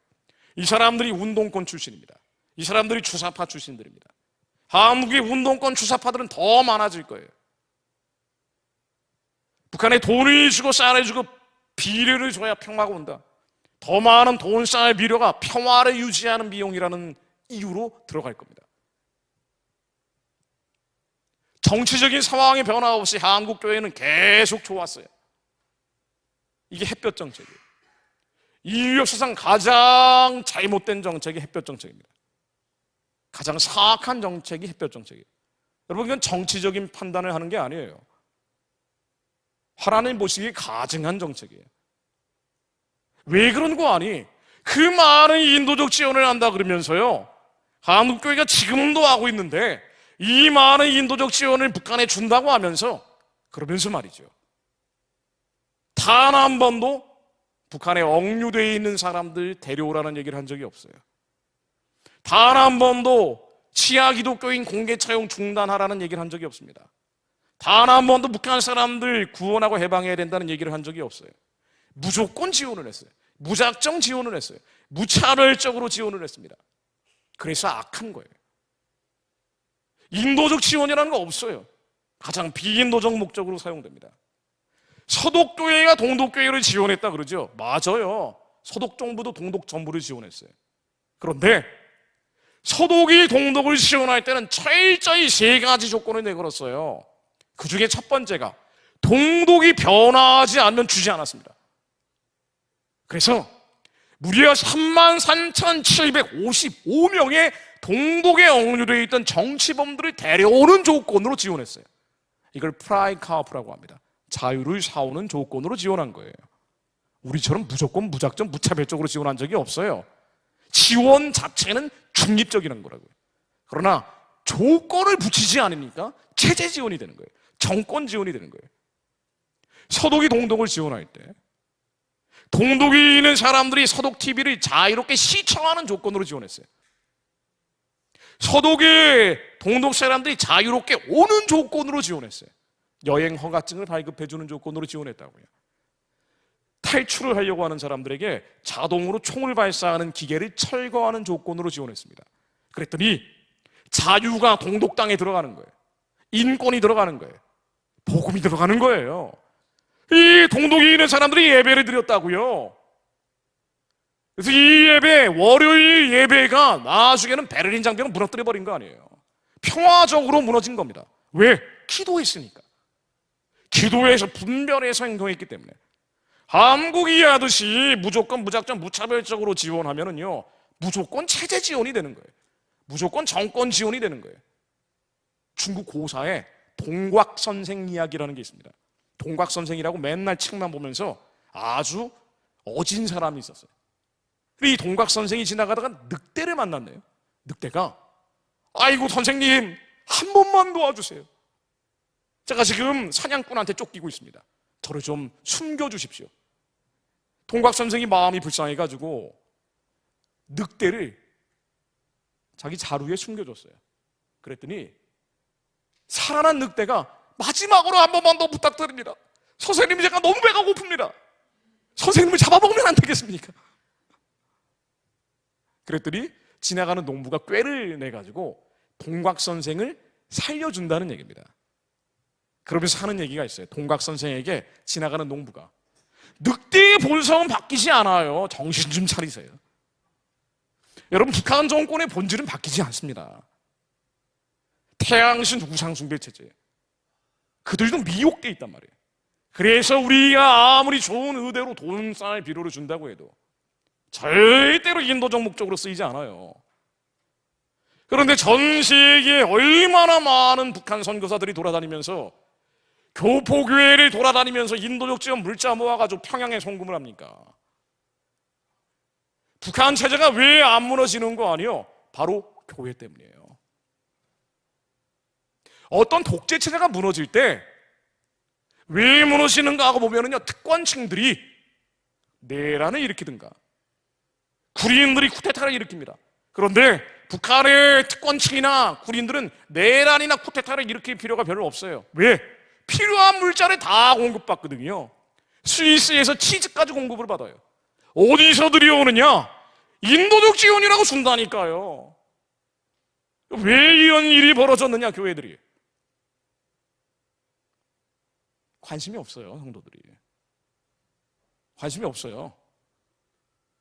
이 사람들이 운동권 출신입니다. 이 사람들이 주사파 출신들입니다. 한국의 운동권 주사파들은 더 많아질 거예요. 북한에 돈을 주고 쌀을 주고 비료를 줘야 평화가 온다. 더 많은 돈, 쌀, 비료가 평화를 유지하는 비용이라는 이유로 들어갈 겁니다. 정치적인 상황의 변화 없이 한국 교회는 계속 좋았어요. 이게 햇볕 정책이에요. 인류 역사상 가장 잘못된 정책이 햇볕 정책입니다. 가장 사악한 정책이 햇볕 정책이에요. 여러분, 이건 정치적인 판단을 하는 게 아니에요. 하나님 보시기에 가증한 정책이에요. 왜 그런 거 아니? 그 많은 인도적 지원을 한다 그러면서요, 한국교회가 지금도 하고 있는데 이 많은 인도적 지원을 북한에 준다고 하면서 그러면서 말이죠, 단 한 번도 북한에 억류되어 있는 사람들 데려오라는 얘기를 한 적이 없어요. 단 한 번도 치아 기독교인 공개 차용 중단하라는 얘기를 한 적이 없습니다. 단 한 번도 북한 사람들 구원하고 해방해야 된다는 얘기를 한 적이 없어요. 무조건 지원을 했어요. 무작정 지원을 했어요. 무차별적으로 지원을 했습니다. 그래서 악한 거예요. 인도적 지원이라는 거 없어요. 가장 비인도적 목적으로 사용됩니다. 서독교회가 동독교회를 지원했다 그러죠. 맞아요. 서독정부도 동독정부를 지원했어요. 그런데 서독이 동독을 지원할 때는 철저히 세 가지 조건을 내걸었어요. 그 중에 첫 번째가 동독이 변화하지 않으면 주지 않았습니다. 그래서 무려 33,755명의 동독에 억류되어 있던 정치범들을 데려오는 조건으로 지원했어요. 이걸 프라이카프라고 합니다. 자유를 사오는 조건으로 지원한 거예요. 우리처럼 무조건 무작정 무차별적으로 지원한 적이 없어요. 지원 자체는 중립적이라는 거라고요. 그러나 조건을 붙이지 않으니까 체제 지원이 되는 거예요. 정권 지원이 되는 거예요. 서독이 동독을 지원할 때 동독에 있는 사람들이 서독 TV를 자유롭게 시청하는 조건으로 지원했어요. 서독에 동독 사람들이 자유롭게 오는 조건으로 지원했어요. 여행 허가증을 발급해주는 조건으로 지원했다고요. 탈출을 하려고 하는 사람들에게 자동으로 총을 발사하는 기계를 철거하는 조건으로 지원했습니다. 그랬더니 자유가 동독 땅에 들어가는 거예요. 인권이 들어가는 거예요. 복음이 들어가는 거예요. 이 동독에 있는 사람들이 예배를 드렸다고요. 그래서 이 예배, 월요일 예배가 나중에는 베를린 장벽을 무너뜨려 버린 거 아니에요. 평화적으로 무너진 겁니다. 왜? 기도했으니까. 기도해서 분별해서 행동했기 때문에. 한국이 하듯이 무조건 무작정 무차별적으로 지원하면은요, 무조건 체제 지원이 되는 거예요. 무조건 정권 지원이 되는 거예요. 중국 고사에 동곽선생 이야기라는 게 있습니다. 동곽선생이라고 맨날 책만 보면서 아주 어진 사람이 있었어요. 이 동곽선생이 지나가다가 늑대를 만났네요. 늑대가, 아이고 선생님 한 번만 도와주세요. 제가 지금 사냥꾼한테 쫓기고 있습니다. 저를 좀 숨겨주십시오. 동곽 선생이 마음이 불쌍해가지고 늑대를 자기 자루에 숨겨줬어요. 그랬더니 살아난 늑대가 마지막으로 한 번만 더 부탁드립니다. 선생님, 제가 너무 배가 고픕니다. 선생님을 잡아먹으면 안 되겠습니까? 그랬더니 지나가는 농부가 꾀를 내가지고 동곽 선생을 살려준다는 얘기입니다. 그러면서 하는 얘기가 있어요. 동곽 선생에게 지나가는 농부가, 늑대의 본성은 바뀌지 않아요. 정신 좀 차리세요. 여러분, 북한 정권의 본질은 바뀌지 않습니다. 태양신 우상숭배 체제, 그들도 미혹돼 있단 말이에요. 그래서 우리가 아무리 좋은 의대로 돈 쌀 비료를 준다고 해도 절대로 인도적 목적으로 쓰이지 않아요. 그런데 전 세계에 얼마나 많은 북한 선교사들이 돌아다니면서, 교포교회를 돌아다니면서 인도적 지원 물자 모아가지고 평양에 송금을 합니까? 북한 체제가 왜 안 무너지는 거 아니요? 바로 교회 때문이에요. 어떤 독재 체제가 무너질 때 왜 무너지는가 하고 보면은요, 특권층들이 내란을 일으키든가 구린들이 쿠데타를 일으킵니다. 그런데 북한의 특권층이나 구린들은 내란이나 쿠데타를 일으킬 필요가 별로 없어요. 왜? 필요한 물자를 다 공급받거든요. 스위스에서 치즈까지 공급을 받아요. 어디서 들여오느냐? 인도적 지원이라고 준다니까요. 왜 이런 일이 벌어졌느냐? 교회들이 관심이 없어요. 성도들이 관심이 없어요.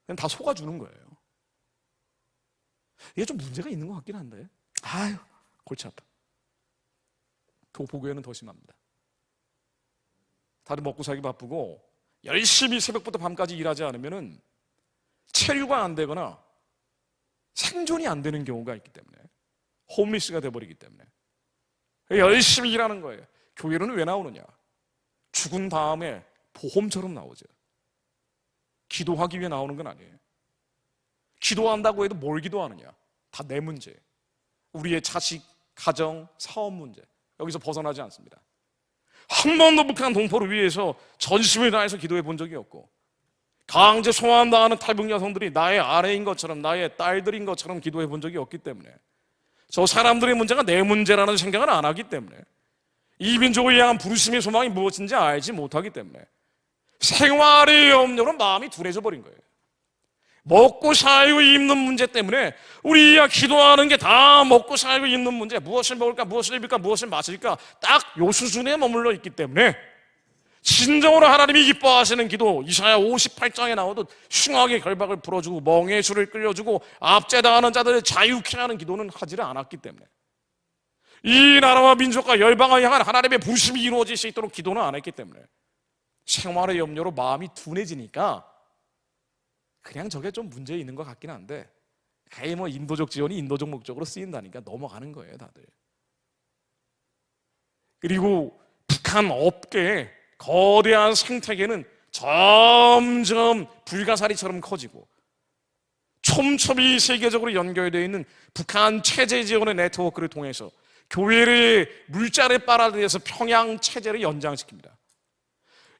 그냥 다 속아주는 거예요. 이게 좀 문제가 있는 것 같긴 한데, 아유, 골치 아파. 교포교회는 더 심합니다. 다들 먹고 살기 바쁘고 열심히 새벽부터 밤까지 일하지 않으면은 체류가 안 되거나 생존이 안 되는 경우가 있기 때문에, 홈리스가 돼버리기 때문에 열심히 일하는 거예요. 교회는 왜 나오느냐? 죽은 다음에 보험처럼 나오죠. 기도하기 위해 나오는 건 아니에요. 기도한다고 해도 뭘 기도하느냐? 다 내 문제, 우리의 자식, 가정, 사업 문제, 여기서 벗어나지 않습니다. 한 번도 북한 동포를 위해서 전심을 다해서 기도해 본 적이 없고, 강제 소환당하는 탈북 여성들이 나의 아내인 것처럼, 나의 딸들인 것처럼 기도해 본 적이 없기 때문에, 저 사람들의 문제가 내 문제라는 생각을 안 하기 때문에, 이 민족을 향한 부르심의 소망이 무엇인지 알지 못하기 때문에 생활의 염려로 마음이 둔해져 버린 거예요. 먹고 살고 입는 문제 때문에 우리가 기도하는 게 다 먹고 살고 입는 문제, 무엇을 먹을까, 무엇을 입을까, 무엇을 마실까, 딱 요 수준에 머물러 있기 때문에 진정으로 하나님이 기뻐하시는 기도, 이사야 58장에 나오듯 흉악의 결박을 풀어주고 멍에 술을 끌려주고 압제당하는 자들을 자유케 하는 기도는 하지를 않았기 때문에, 이 나라와 민족과 열방을 향한 하나님의 부심이 이루어질 수 있도록 기도는 안 했기 때문에 생활의 염려로 마음이 둔해지니까 그냥 저게 좀 문제 있는 것 같긴 한데, 가히 뭐 인도적 지원이 인도적 목적으로 쓰인다니까 넘어가는 거예요, 다들. 그리고 북한 업계의 거대한 생태계는 점점 불가사리처럼 커지고, 촘촘히 세계적으로 연결되어 있는 북한 체제 지원의 네트워크를 통해서 교회의 물자를 빨아들여서 평양 체제를 연장시킵니다.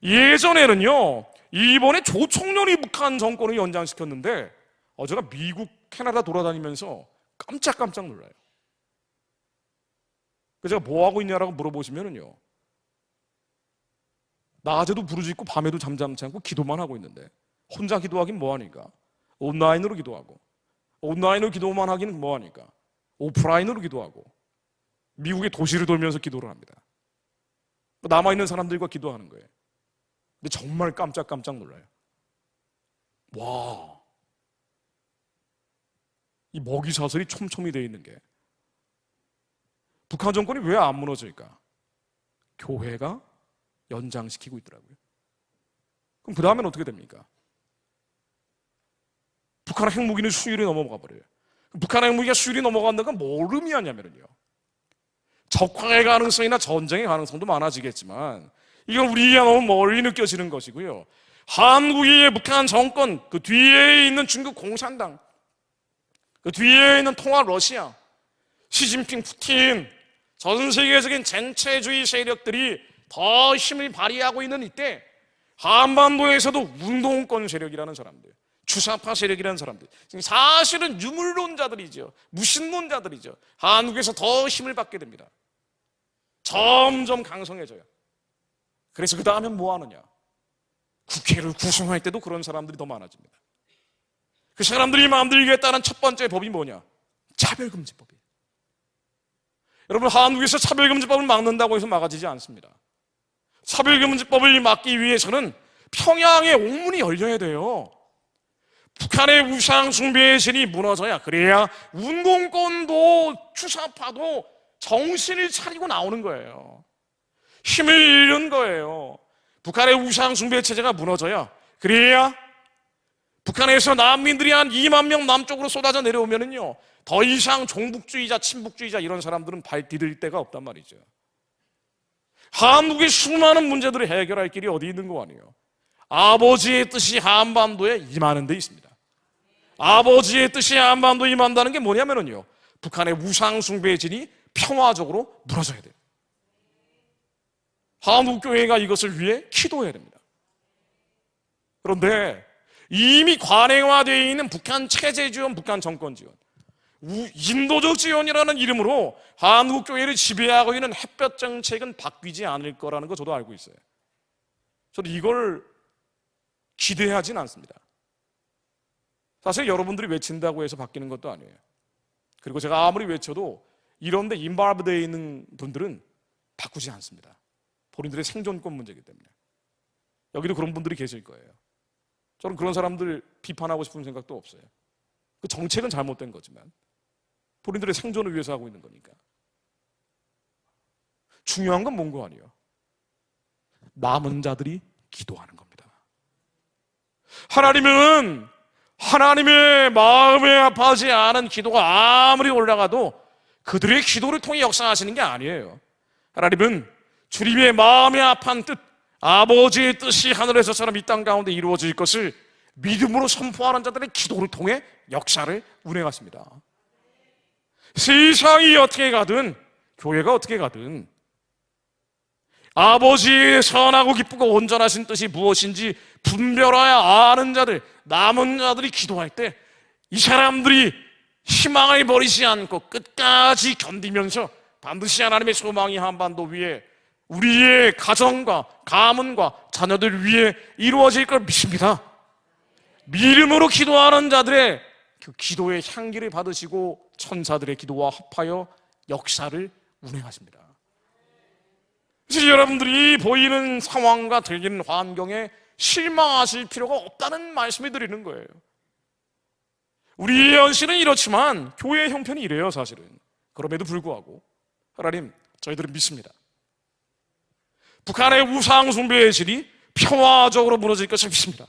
예전에는요, 이번에 조총련이 북한 정권을 연장시켰는데, 제가 미국, 캐나다 돌아다니면서 깜짝깜짝 놀라요. 제가 뭐 하고 있냐라고 물어보시면은요, 낮에도 부르짖고 밤에도 잠잠치 않고 기도만 하고 있는데, 혼자 기도하긴 뭐하니까 온라인으로 기도하고, 온라인으로 기도만 하긴 뭐하니까 오프라인으로 기도하고, 미국의 도시를 돌면서 기도를 합니다. 남아있는 사람들과 기도하는 거예요. 근데 정말 깜짝깜짝 놀라요. 와, 이 먹이 사슬이 촘촘히 되어 있는 게, 북한 정권이 왜 안 무너질까? 교회가 연장시키고 있더라고요. 그럼 그 다음엔 어떻게 됩니까? 북한 핵무기는 수율이 넘어가 버려요. 북한 핵무기가 수율이 넘어간다는 건 뭘 의미하냐면요, 적화의 가능성이나 전쟁의 가능성도 많아지겠지만, 이건 우리가 너무 멀리 느껴지는 것이고요, 한국의 북한 정권, 그 뒤에 있는 중국 공산당, 그 뒤에 있는 통화 러시아, 시진핑, 푸틴, 전 세계적인 젠체주의 세력들이 더 힘을 발휘하고 있는 이때 한반도에서도 운동권 세력이라는 사람들, 주사파 세력이라는 사람들, 사실은 유물론자들이죠. 무신론자들이죠. 한국에서 더 힘을 받게 됩니다. 점점 강성해져요. 그래서 그 다음에 뭐 하느냐? 국회를 구성할 때도 그런 사람들이 더 많아집니다. 그 사람들이 만들겠다는 첫 번째 법이 뭐냐? 차별금지법이에요. 여러분, 한국에서 차별금지법을 막는다고 해서 막아지지 않습니다. 차별금지법을 막기 위해서는 평양에 옥문이 열려야 돼요. 북한의 우상숭배의 신이 무너져야, 그래야 운동권도 주사파도 정신을 차리고 나오는 거예요. 힘을 잃는 거예요. 북한의 우상숭배 체제가 무너져야, 그래야 북한에서 난민들이 한 2만 명 남쪽으로 쏟아져 내려오면은요, 더 이상 종북주의자, 친북주의자 이런 사람들은 발 디딜 데가 없단 말이죠. 한국의 수많은 문제들을 해결할 길이 어디 있는 거 아니에요? 아버지의 뜻이 한반도에 임하는 데 있습니다. 아버지의 뜻이 한반도에 임한다는 게 뭐냐면요, 북한의 우상숭배의 진이 평화적으로 무너져야 돼요. 한국교회가 이것을 위해 기도해야 됩니다. 그런데 이미 관행화되어 있는 북한 체제 지원, 북한 정권 지원, 인도적 지원이라는 이름으로 한국교회를 지배하고 있는 햇볕 정책은 바뀌지 않을 거라는 거 저도 알고 있어요. 저도 이걸 기대하진 않습니다. 사실 여러분들이 외친다고 해서 바뀌는 것도 아니에요. 그리고 제가 아무리 외쳐도 이런데 인발브되어 있는 분들은 바꾸지 않습니다. 본인들의 생존권 문제이기 때문에. 여기도 그런 분들이 계실 거예요. 저는 그런 사람들 비판하고 싶은 생각도 없어요. 그 정책은 잘못된 거지만 본인들의 생존을 위해서 하고 있는 거니까. 중요한 건 뭔 거 아니에요? 남은 자들이 기도하는 겁니다. 하나님은 하나님의 마음에 아파하지 않은 기도가 아무리 올라가도 그들의 기도를 통해 역사하시는 게 아니에요. 하나님은 주님의 마음에 아파한 뜻, 아버지의 뜻이 하늘에서처럼 이 땅 가운데 이루어질 것을 믿음으로 선포하는 자들의 기도를 통해 역사를 운행하십니다. 세상이 어떻게 가든, 교회가 어떻게 가든 아버지의 선하고 기쁘고 온전하신 뜻이 무엇인지 분별하여 아는 자들, 남은 자들이 기도할 때 이 사람들이 희망을 버리지 않고 끝까지 견디면서 반드시 하나님의 소망이 한반도 위에 우리의 가정과 가문과 자녀들 위해 이루어질 걸 믿습니다. 믿음으로 기도하는 자들의 그 기도의 향기를 받으시고 천사들의 기도와 합하여 역사를 운행하십니다. 그래서 여러분들이 보이는 상황과 들리는 환경에 실망하실 필요가 없다는 말씀을 드리는 거예요. 우리의 현실은 이렇지만 교회의 형편이 이래요, 사실은. 그럼에도 불구하고 하나님, 저희들은 믿습니다. 북한의 우상숭배의 질이 평화적으로 무너질 것을 믿습니다.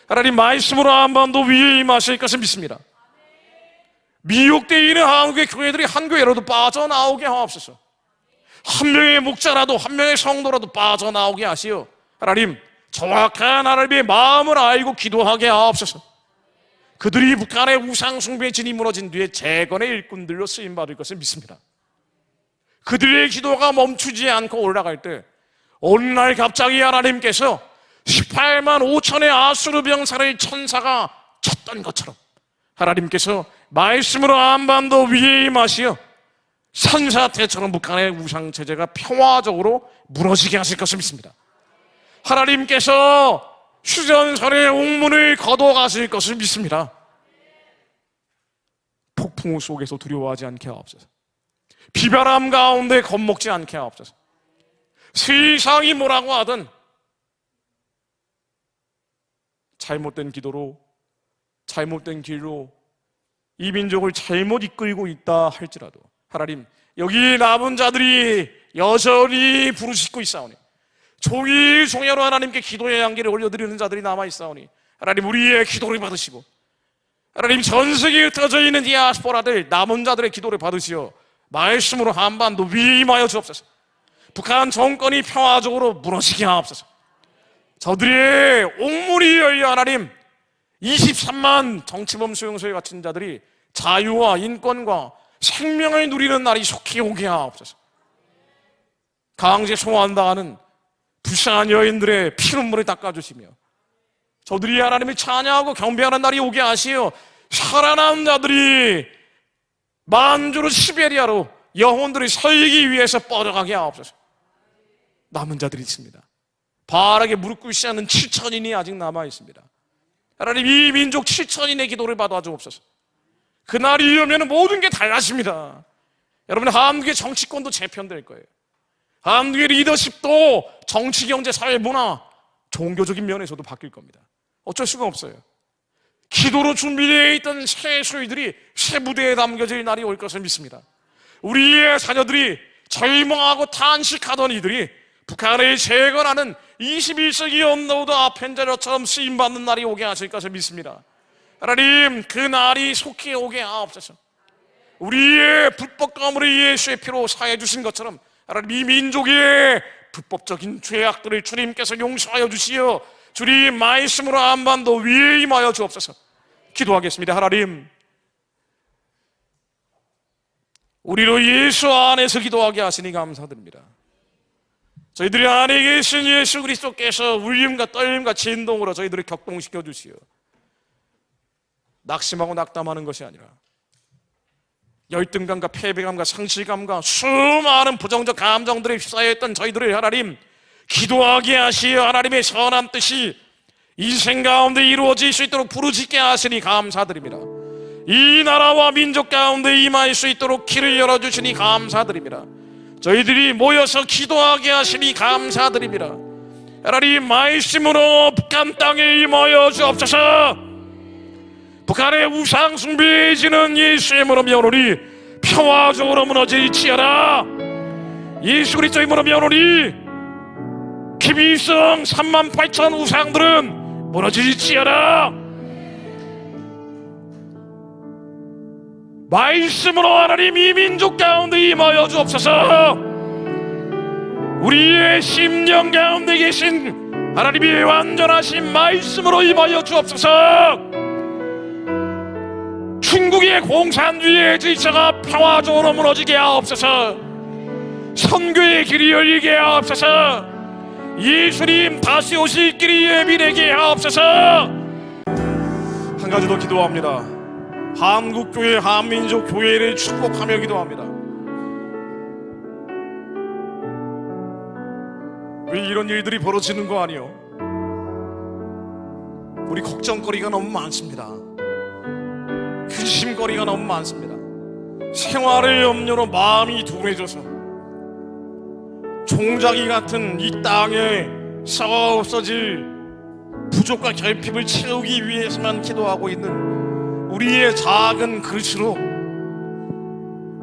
하나님, 말씀으로 한반도 위에 임하실 것을 믿습니다. 미혹되어 있는 한국의 교회들이 한 교회라도 빠져나오게 하옵소서. 한 명의 목자라도, 한 명의 성도라도 빠져나오게 하시어 하나님, 정확한 하나님의 마음을 알고 기도하게 하옵소서. 그들이 북한의 우상숭배의 진이 무너진 뒤에 재건의 일꾼들로 쓰임받을 것을 믿습니다. 그들의 기도가 멈추지 않고 올라갈 때 어느 날 갑자기 하나님께서 18만 5천의 아수르 병사를 천사가 쳤던 것처럼 하나님께서 말씀으로 한반도 위에 임하시어 산사태처럼 북한의 우상체제가 평화적으로 무너지게 하실 것을 믿습니다. 하나님께서 휴전선의 옥문을 걷어가실 것을 믿습니다. 폭풍우 속에서 두려워하지 않게 하옵소서. 비바람 가운데 겁먹지 않게 하옵소서. 세상이 뭐라고 하든 잘못된 기도로, 잘못된 길로 이 민족을 잘못 이끌고 있다 할지라도 하나님, 여기 남은 자들이 여전히 부르짖고 있사오니, 종일종야로 하나님께 기도의 향기를 올려드리는 자들이 남아있사오니 하나님, 우리의 기도를 받으시고 하나님, 전 세계에 흩어져 있는 디아스포라들, 남은 자들의 기도를 받으시어 말씀으로 한반도 위에 임하여 주옵소서. 북한 정권이 평화적으로 무너지게 하옵소서. 저들의 옥문이 열려 하나님, 23만 정치범 수용소에 갇힌 자들이 자유와 인권과 생명을 누리는 날이 속히 오게 하옵소서. 강제 소환당하는 불쌍한 여인들의 피눈물을 닦아주시며 저들이 하나님을 찬양하고 경배하는 날이 오게 하시어 살아난 자들이 만주로 시베리아로 영혼들이 살기 위해서 뻗어가게 하옵소서. 남은 자들이 있습니다. 바라게 무릎 꿇지 않는 7천인이 아직 남아 있습니다. 하나님, 이 민족 7천인의 기도를 받아 주옵소서. 그날이 오면 모든 게 달라집니다. 여러분, 한국의 정치권도 재편될 거예요. 한국의 리더십도 정치, 경제, 사회, 문화, 종교적인 면에서도 바뀔 겁니다. 어쩔 수가 없어요. 기도로 준비되어 있던 새 소위들이 새 무대에 담겨질 날이 올 것을 믿습니다. 우리의 자녀들이 절망하고 탄식하던 이들이 북한을 재건하는 21세기 언더우드 아펜젤러처럼 쓰임받는 날이 오게 하실 것을 믿습니다. 하나님, 그 날이 속히 오게 하옵소서. 우리의 불법 가물을 예수의 피로 사해 주신 것처럼 하나님, 이 민족의 불법적인 죄악들을 주님께서 용서하여 주시어 주님 말씀으로 한반도 위에 임하여 주옵소서. 기도하겠습니다. 하나님, 우리로 예수 안에서 기도하게 하시니 감사드립니다. 저희들이 안에 계신 예수 그리스도께서 울림과 떨림과 진동으로 저희들을 격동시켜 주시어 낙심하고 낙담하는 것이 아니라 열등감과 패배감과 상실감과 수많은 부정적 감정들에 휩싸여 있던 저희들을 하나님 기도하게 하시어 하나님의 선한 뜻이 인생 가운데 이루어질 수 있도록 부르짖게 하시니 감사드립니다. 이 나라와 민족 가운데 임할 수 있도록 길을 열어주시니 감사드립니다. 저희들이 모여서 기도하게 하시니 감사드립니다. 하나님, 말씀으로 북한 땅에 임하여 주옵소서. 북한의 우상 숭배에 지는 예수의 이름으로 명하노니 평화적으로 무너질지어다. 예수 그리스도의 이름으로 명하노니 김일성 38,000 우상들은 무너질지어다. 말씀으로 하나님 이 민족 가운데 임하여 주옵소서. 우리의 심령 가운데 계신 하나님의 완전하신 말씀으로 임하여 주옵소서. 중국의 공산주의의 질서가 평화적으로 무너지게 하옵소서. 선교의 길이 열리게 하옵소서. 예수님 다시 오실 길이 예비되게 하옵소서. 한 가지 더 기도합니다. 한국교회, 한민족 교회를 축복하며 기도합니다. 왜 이런 일들이 벌어지는 거 아니요? 우리 걱정거리가 너무 많습니다. 근심거리가 너무 많습니다. 생활의 염려로 마음이 둔해져서 종자기 같은 이 땅에 썩어 없어질 부족과 결핍을 채우기 위해서만 기도하고 있는 우리의 작은 그릇으로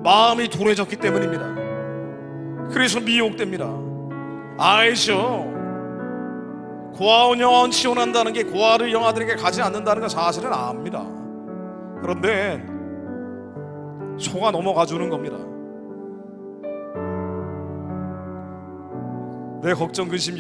마음이 둔해졌기 때문입니다. 그래서 미혹됩니다. 알죠? 고아원 영혼 지원한다는 게 고아를 영아들에게 가지 않는다는 건 사실은 압니다. 그런데 속아 넘어가 주는 겁니다. 내 걱정 근심